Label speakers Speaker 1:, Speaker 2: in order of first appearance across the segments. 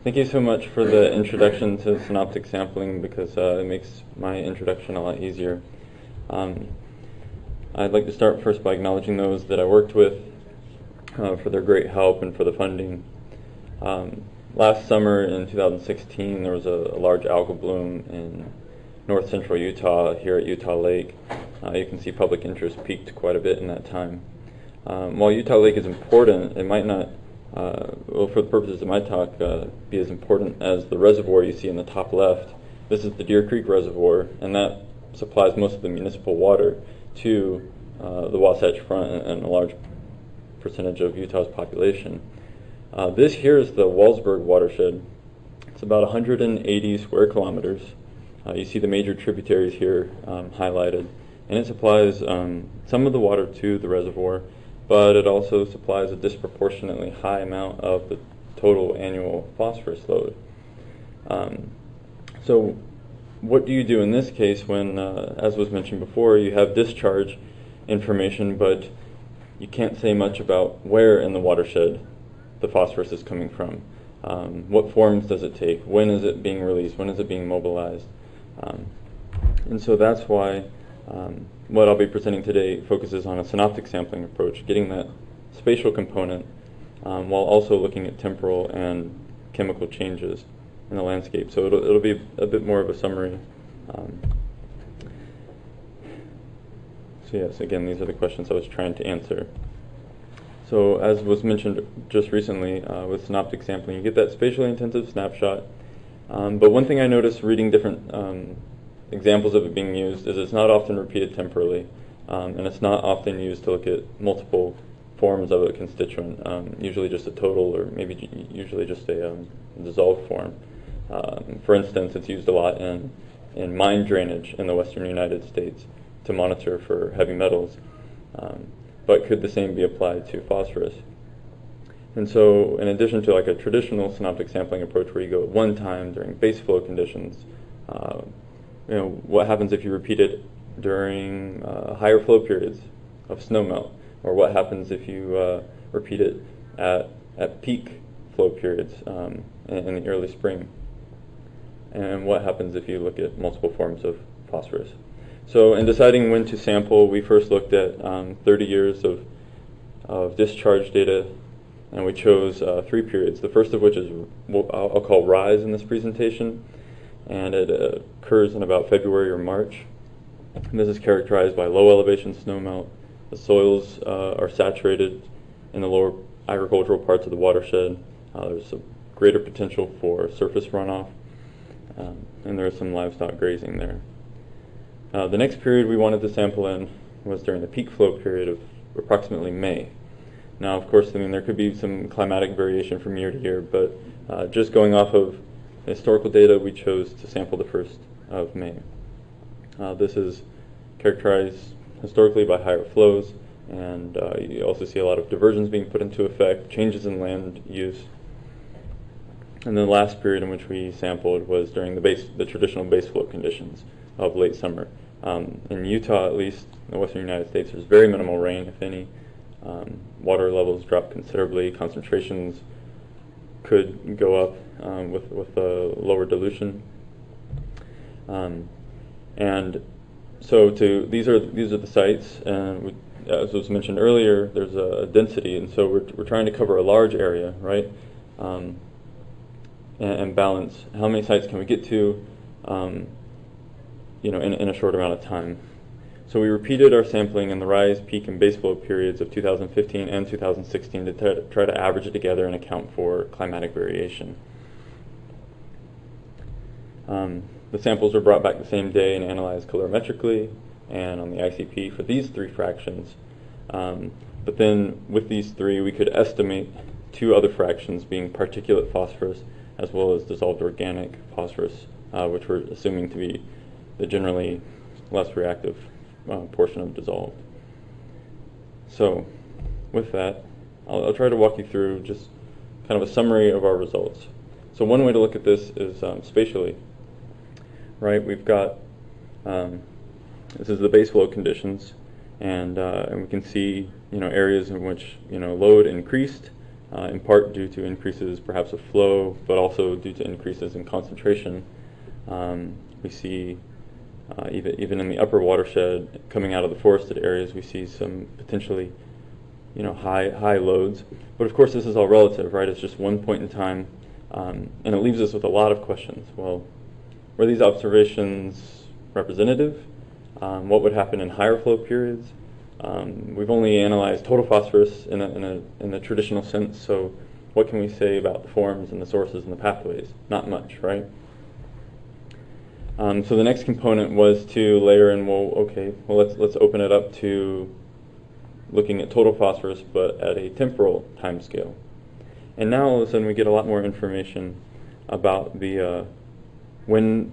Speaker 1: Thank you so much for the introduction to synoptic sampling because it makes my introduction a lot easier. I'd like to start first by acknowledging those that I worked with for their great help and for the funding. Last summer in 2016, there was a large algal bloom in north central Utah here at Utah Lake. You can see public interest peaked quite a bit in that time. While Utah Lake is important, it might not, well, for the purposes of my talk, be as important as the reservoir you see in the top left. This is the Deer Creek Reservoir, and that supplies most of the municipal water to the Wasatch Front and a large percentage of Utah's population. This here is the Wallsburg watershed. It's about 180 square kilometers. You see the major tributaries here highlighted, and it supplies some of the water to the reservoir, but it also supplies a disproportionately high amount of the total annual phosphorus load. So what do you do in this case when, as was mentioned before, you have discharge information, but you can't say much about where in the watershed the phosphorus is coming from? What forms does it take? When is it being released? When is it being mobilized? And so that's why what I'll be presenting today focuses on a synoptic sampling approach, getting that spatial component while also looking at temporal and chemical changes in the landscape. So it'll be a bit more of a summary. So yes, again, these are the questions I was trying to answer. So as was mentioned just recently with synoptic sampling, you get that spatially intensive snapshot. But one thing I noticed reading different examples of it being used is it's not often repeated temporally, and it's not often used to look at multiple forms of a constituent, usually just a total or maybe usually just a dissolved form. For instance, it's used a lot in mine drainage in the western United States to monitor for heavy metals. But could the same be applied to phosphorus? And so in addition to like a traditional synoptic sampling approach where you go at one time during base flow conditions, what happens if you repeat it during higher flow periods of snowmelt? Or what happens if you repeat it at peak flow periods in the early spring? And what happens if you look at multiple forms of phosphorus? So in deciding when to sample, we first looked at 30 years of discharge data, and we chose 3 periods, the first of which is what I'll call rise in this presentation, and it occurs in about February or March. And this is characterized by low elevation snowmelt. The soils are saturated in the lower agricultural parts of the watershed. There's a greater potential for surface runoff, and there is some livestock grazing there. The next period we wanted to sample in was during the peak flow period of approximately May. Now, of course, there could be some climatic variation from year to year, but just going off of historical data, we chose to sample the 1st of May. This is characterized historically by higher flows, and you also see a lot of diversions being put into effect, changes in land use. And then the last period in which we sampled was during the traditional base flow conditions of late summer. In Utah, at least, in the western United States, there's very minimal rain, if any. Water levels drop considerably. Concentrations could go up with a lower dilution. And so these are the sites, and as was mentioned earlier, there's a density, and so we're trying to cover a large area, right? And balance how many sites can we get to, in a short amount of time. So we repeated our sampling in the rise, peak, and base flow periods of 2015 and 2016 to try to average it together and account for climatic variation. The samples were brought back the same day and analyzed colorimetrically and on the ICP for these 3 fractions. But then with these 3, we could estimate 2 other fractions being particulate phosphorus as well as dissolved organic phosphorus, which we're assuming to be the generally less reactive portion of dissolved. So with that, I'll try to walk you through just kind of a summary of our results. So one way to look at this is spatially, right? We've got, this is the base flow conditions, and we can see areas in which load increased in part due to increases perhaps of flow, but also due to increases in concentration. We see even in the upper watershed, coming out of the forested areas, we see some potentially high loads. But of course, this is all relative, right? It's just one point in time, and it leaves us with a lot of questions. Well, were these observations representative? What would happen in higher flow periods? We've only analyzed total phosphorus in the traditional sense, so what can we say about the forms and the sources and the pathways? Not much, right? So the next component was to layer in, let's open it up to looking at total phosphorus, but at a temporal time scale. And now all of a sudden we get a lot more information about the when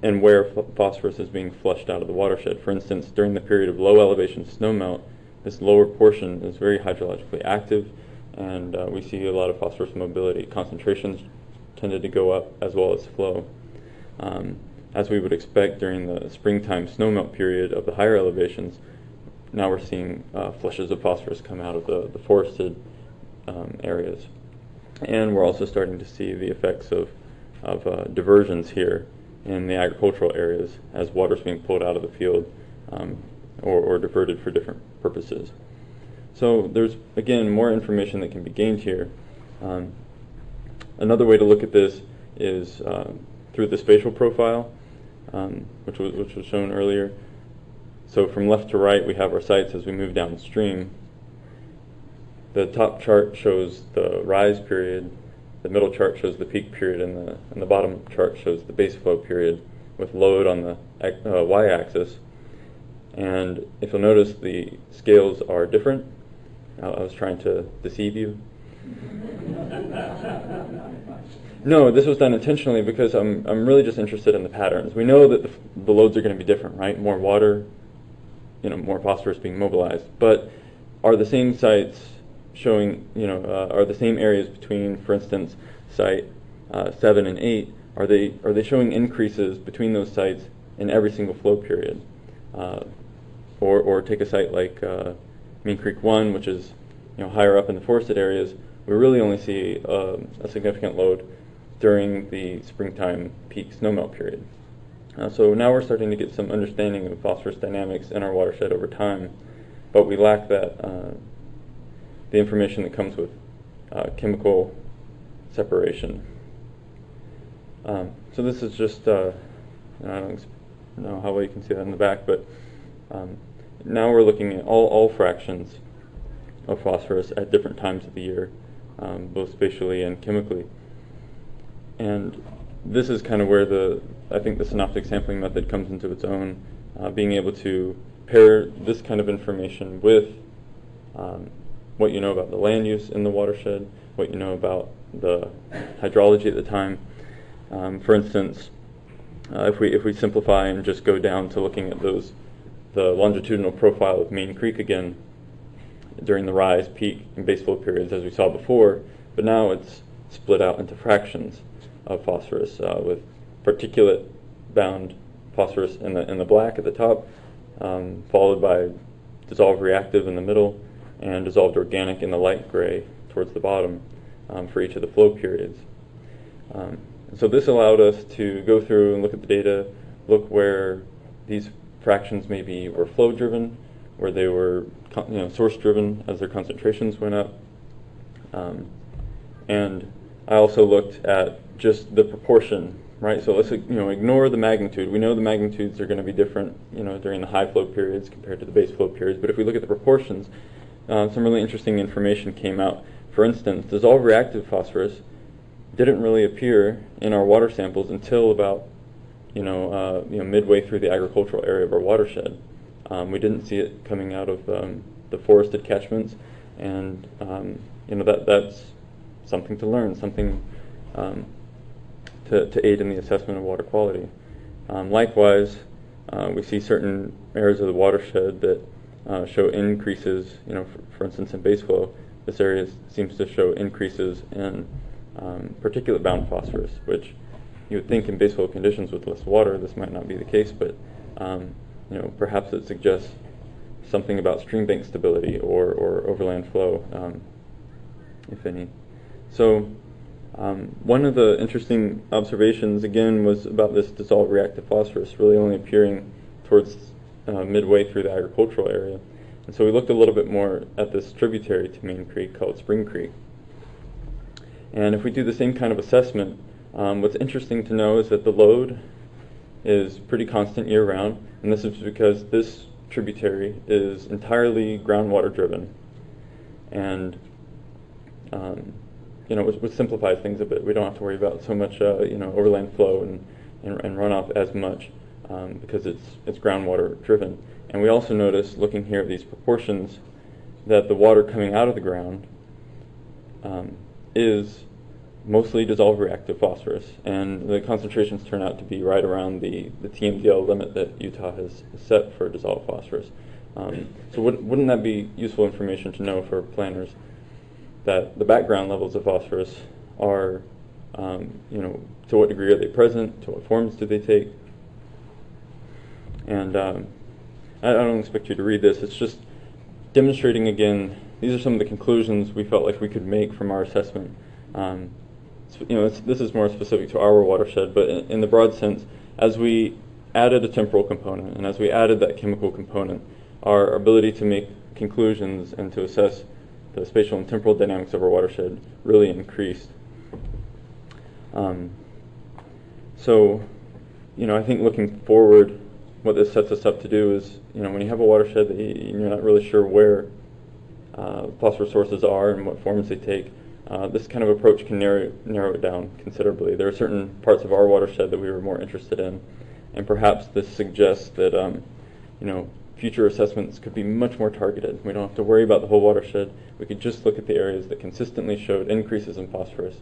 Speaker 1: and where phosphorus is being flushed out of the watershed. For instance, during the period of low elevation snowmelt, this lower portion is very hydrologically active, and we see a lot of phosphorus mobility. Concentrations tended to go up as well as flow. As we would expect during the springtime snowmelt period of the higher elevations, now we're seeing flushes of phosphorus come out of the forested areas. And we're also starting to see the effects of diversions here in the agricultural areas as water's being pulled out of the field or diverted for different purposes. So there's, again, more information that can be gained here. Another way to look at this is through the spatial profile, which was shown earlier. So from left to right, we have our sites as we move downstream. The top chart shows the rise period, the middle chart shows the peak period, and the bottom chart shows the base flow period with load on the y-axis. And if you'll notice, the scales are different. I was trying to deceive you. No, this was done intentionally because I'm really just interested in the patterns. We know that the loads are going to be different, right? More water, more phosphorus being mobilized. But are the same sites showing, are the same areas between, for instance, site 7 and 8, are they showing increases between those sites in every single flow period? Or take a site like Mean Creek 1, which is higher up in the forested areas. We really only see a significant load during the springtime peak snowmelt period. So now we're starting to get some understanding of phosphorus dynamics in our watershed over time, but we lack that the information that comes with chemical separation. So this is just, I don't know how well you can see that in the back, but now we're looking at all fractions of phosphorus at different times of the year, both spatially and chemically. And this is kind of where I think the synoptic sampling method comes into its own, being able to pair this kind of information with what you know about the land use in the watershed, what you know about the hydrology at the time. For instance, if we simplify and just go down to looking at the longitudinal profile of Mean Creek again during the rise, peak, and base flow periods as we saw before, but now it's split out into fractions of phosphorus with particulate bound phosphorus in the black at the top, followed by dissolved reactive in the middle, and dissolved organic in the light gray towards the bottom for each of the flow periods. So this allowed us to go through and look at the data, look where these fractions maybe were flow driven, where they were source driven as their concentrations went up. And I also looked at just the proportion, right? So let's ignore the magnitude. We know the magnitudes are going to be different during the high flow periods compared to the base flow periods, but if we look at the proportions, some really interesting information came out. For instance, dissolved reactive phosphorus didn't really appear in our water samples until about midway through the agricultural area of our watershed. We didn't see it coming out of the forested catchments, and that's something to learn, something to aid in the assessment of water quality. Likewise, we see certain areas of the watershed that show increases, for instance in base flow. This area seems to show increases in particulate bound phosphorus, which you would think in base flow conditions with less water this might not be the case, but perhaps it suggests something about stream bank stability or overland flow. if any. So one of the interesting observations, again, was about this dissolved reactive phosphorus really only appearing towards midway through the agricultural area. And so we looked a little bit more at this tributary to Main Creek called Spring Creek. And if we do the same kind of assessment, what's interesting to know is that the load is pretty constant year-round, and this is because this tributary is entirely groundwater driven. And which simplifies things a bit. We don't have to worry about so much overland flow and runoff as much because it's groundwater driven. And we also notice, looking here at these proportions, that the water coming out of the ground is mostly dissolved reactive phosphorus, and the concentrations turn out to be right around the TMDL limit that Utah has set for dissolved phosphorus. So wouldn't that be useful information to know for planners, that the background levels of phosphorus are, to what degree are they present, to what forms do they take? And I don't expect you to read this, it's just demonstrating again, these are some of the conclusions we felt like we could make from our assessment. This is more specific to our watershed, but in the broad sense, as we added a temporal component and as we added that chemical component, our ability to make conclusions and to assess the spatial and temporal dynamics of our watershed really increased. I think looking forward, what this sets us up to do is, when you have a watershed that you're not really sure where phosphorus sources are and what forms they take, this kind of approach can narrow it down considerably. There are certain parts of our watershed that we were more interested in, and perhaps this suggests that future assessments could be much more targeted. We don't have to worry about the whole watershed. We could just look at the areas that consistently showed increases in phosphorus.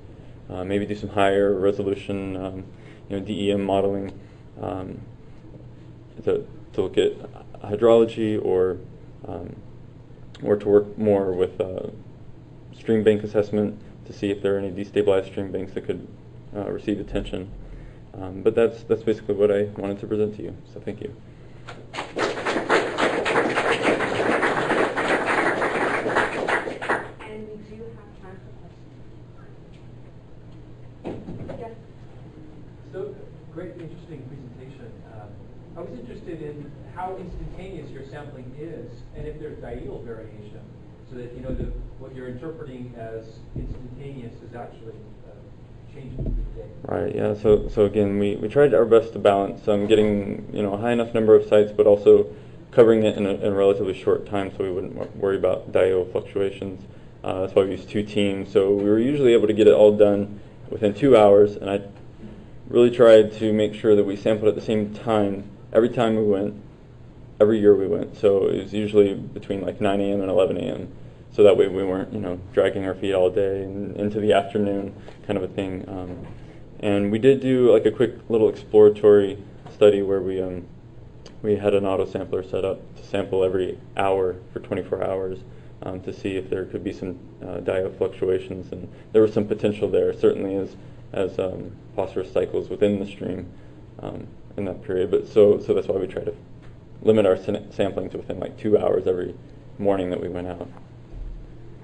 Speaker 1: Maybe do some higher resolution, DEM modeling to look at hydrology or to work more with stream bank assessment to see if there are any destabilized stream banks that could receive attention. But that's basically what I wanted to present to you. So thank you.
Speaker 2: And we do have time for questions. Yes.
Speaker 3: So great, interesting presentation. I was interested in how instantaneous your sampling is, and if there's diel variation, so that what you're interpreting as instantaneous is actually changing through the day.
Speaker 1: Right. Yeah. So again, we tried our best to balance getting a high enough number of sites, but also covering it in a relatively short time, so we wouldn't worry about diel fluctuations. That's why we used 2 teams. So we were usually able to get it all done within 2 hours, and I really tried to make sure that we sampled at the same time every time we went, every year we went. So it was usually between like 9 a.m. and 11 a.m. So that way we weren't, dragging our feet all day and into the afternoon kind of a thing. And we did do like a quick little exploratory study where we had an auto sampler set up to sample every hour for 24 hours to see if there could be some diel fluctuations, and there was some potential there, certainly as phosphorus cycles within the stream in that period. But so that's why we try to limit our sampling to within like 2 hours every morning that we went out.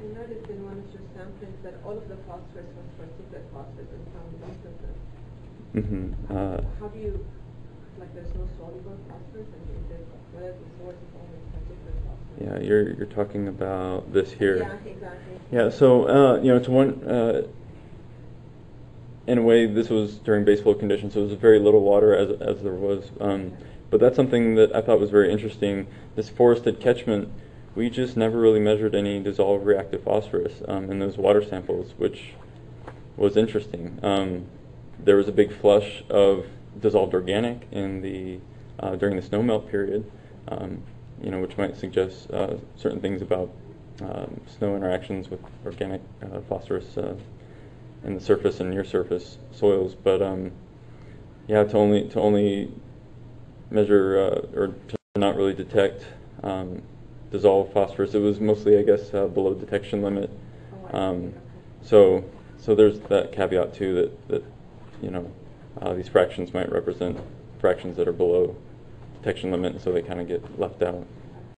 Speaker 2: I noticed in one of your samplings that all of the phosphorus was particulate phosphorus and found most of them. How do you, there's no soluble phosphorus, and whether the source is always particulate phosphorus?
Speaker 1: Yeah, you're talking about this here.
Speaker 2: Yeah, exactly.
Speaker 1: Yeah, so to one, in a way, this was during baseball conditions, so it was very little water as there was. But that's something that I thought was very interesting. This forested catchment, we just never really measured any dissolved reactive phosphorus in those water samples, which was interesting. There was a big flush of dissolved organic in during the snowmelt period, which might suggest certain things about snow interactions with organic phosphorus in the surface and near surface soils. But to only measure or to not really detect dissolved phosphorus, it was mostly, I guess, below detection limit. So there's that caveat too, that these fractions might represent fractions that are below detection limit, so they kind of get left out.